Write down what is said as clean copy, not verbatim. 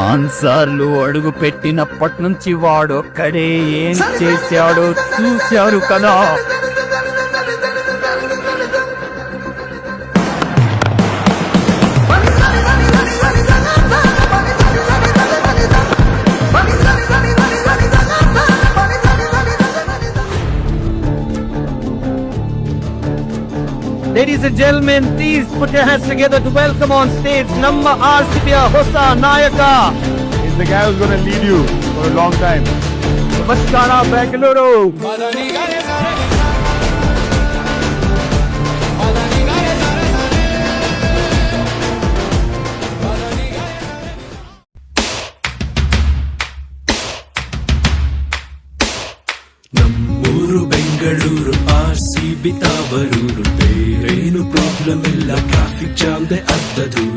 ఆన్సార్లు అడుగు పెట్టినప్పటి నుంచి వాడొక్కడే ఏం చేశాడో చూశారు కదా. Ladies and gentlemen, please put your hands together to welcome on stage Namma RCB Hosa Nayaka. He's the guy who's going to lead you for a long time. Namaskara, Bengaluru. ನಮ್ಮೂರು Bengaluru RCB ತಾವರೂರು ಬೇರೇನು problem ಇಲ್ಲ traffic ಜಾಮ್ದೆ ಅರ್ಧ ದೂರ